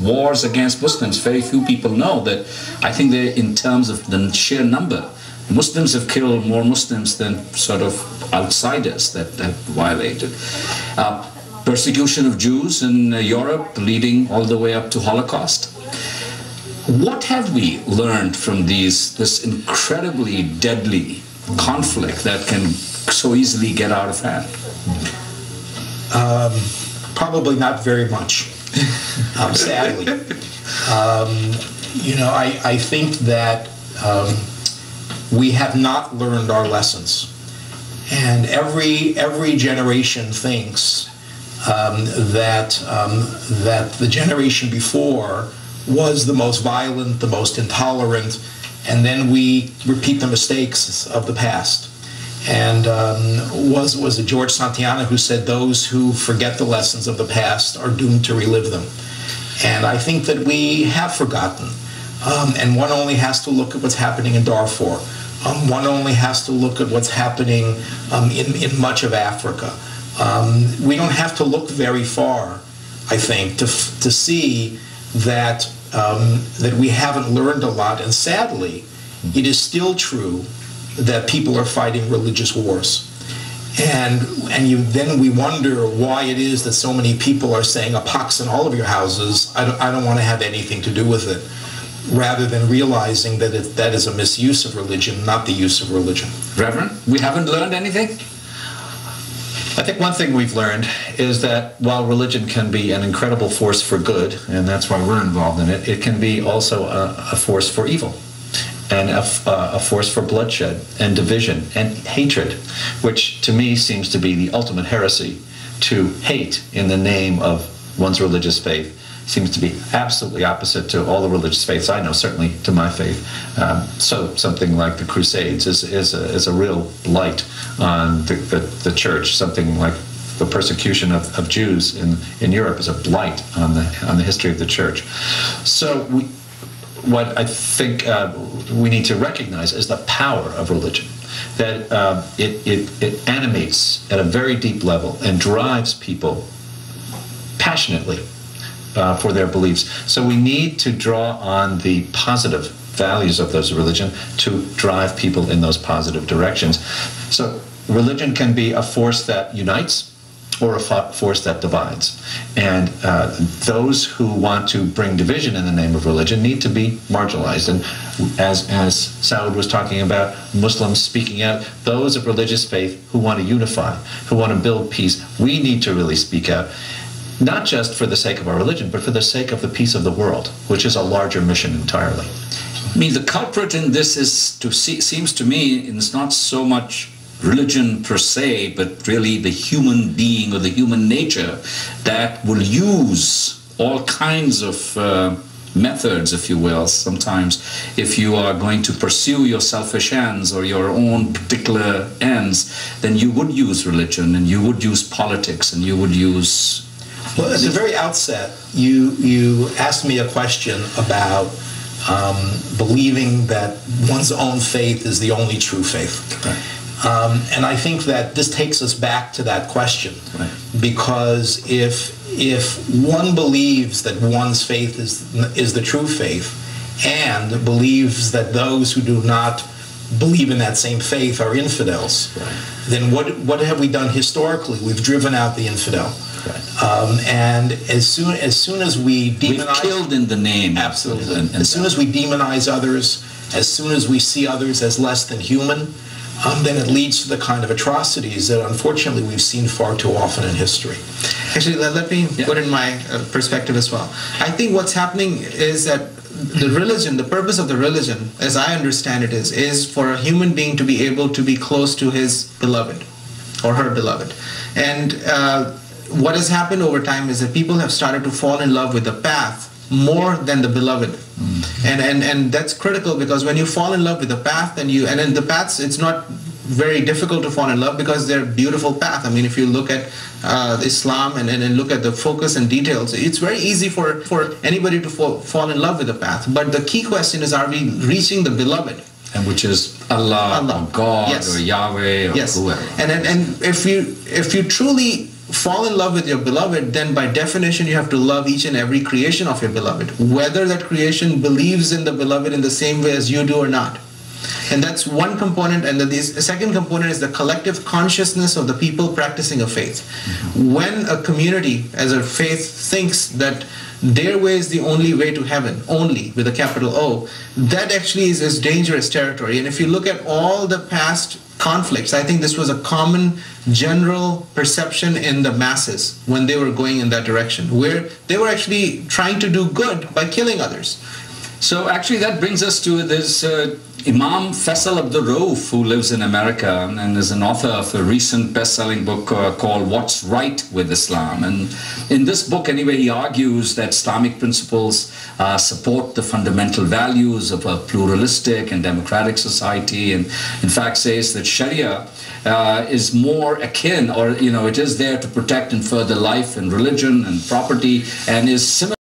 wars against Muslims, very few people know that. I think they, in terms of the sheer number, Muslims have killed more Muslims than sort of outsiders that have violated. Persecution of Jews in Europe, leading all the way up to Holocaust. What have we learned from this incredibly deadly conflict that can so easily get out of hand? Probably not very much, sadly. I think that we have not learned our lessons, and every generation thinks that the generation before was the most violent, the most intolerant, and then we repeat the mistakes of the past. And was it George Santayana who said those who forget the lessons of the past are doomed to relive them? And I think that we have forgotten. And one only has to look at what's happening in Darfur. One only has to look at what's happening in much of Africa. We don't have to look very far, I think, to see that we haven't learned a lot. And sadly, it is still true that people are fighting religious wars. And then we wonder why it is that so many people are saying a pox in all of your houses, I don't want to have anything to do with it, rather than realizing that that is a misuse of religion, not the use of religion. Reverend, we haven't learned anything? I think one thing we've learned is that while religion can be an incredible force for good, and that's why we're involved in it, it can be also a force for evil, and a force for bloodshed and division and hatred, which to me seems to be the ultimate heresy. To hate in the name of one's religious faith seems to be absolutely opposite to all the religious faiths I know, certainly to my faith. So something like the Crusades is a real blight on the church. Something like the persecution of Jews in Europe is a blight on the history of the church. So what I think we need to recognize is the power of religion, that it animates at a very deep level and drives people passionately for their beliefs. So we need to draw on the positive values of those religion to drive people in those positive directions. So religion can be a force that unites or a force that divides. And those who want to bring division in the name of religion need to be marginalized. And as Saud was talking about, Muslims speaking out, those of religious faith who want to unify, who want to build peace, we need to really speak out. Not just for the sake of our religion, but for the sake of the peace of the world, which is a larger mission entirely. I mean, the culprit in this seems to me, it's not so much religion per se, but really the human being or the human nature that will use all kinds of methods, if you will. Sometimes if you are going to pursue your selfish ends or your own particular ends, then you would use religion and you would use politics and you would use... Well, at the very outset, you asked me a question about believing that one's own faith is the only true faith. Right. And I think that this takes us back to that question. Right. Because if one believes that one's faith is the true faith and believes that those who do not believe in that same faith are infidels, right, then what have we done historically? We've driven out the infidel. Right. And as soon as we demonize... We've killed in the name. Absolutely. As soon as we demonize others, as soon as we see others as less than human, then it leads to the kind of atrocities that unfortunately we've seen far too often in history. Actually, let me put in my perspective as well. I think what's happening is that the religion, the purpose of the religion, as I understand it, is for a human being to be able to be close to his beloved or her beloved. And what has happened over time is that people have started to fall in love with the path more than the beloved. And that's critical, because when you fall in love with the path, and in the paths, it's not very difficult to fall in love because they're beautiful path. I mean, if you look at Islam and look at the focus and details, it's very easy for anybody to fall in love with the path. But the key question is, are we reaching the beloved? And which is Allah. Or God, yes, or Yahweh, or yes, whoever. And if you truly fall in love with your beloved, then by definition you have to love each and every creation of your beloved, whether that creation believes in the beloved in the same way as you do or not. And that's one component. And the second component is the collective consciousness of the people practicing a faith. When a community as a faith thinks that their way is the only way to heaven, only with a capital O, that actually is dangerous territory. And if you look at all the past conflicts, I think this was a common general perception in the masses when they were going in that direction, where they were actually trying to do good by killing others. So actually that brings us to this Imam Faisal Abdul Rauf, who lives in America and is an author of a recent best-selling book called What's Right with Islam. And in this book, anyway, he argues that Islamic principles support the fundamental values of a pluralistic and democratic society, and in fact says that Sharia is more akin, or it is there to protect and further life and religion and property, and is similar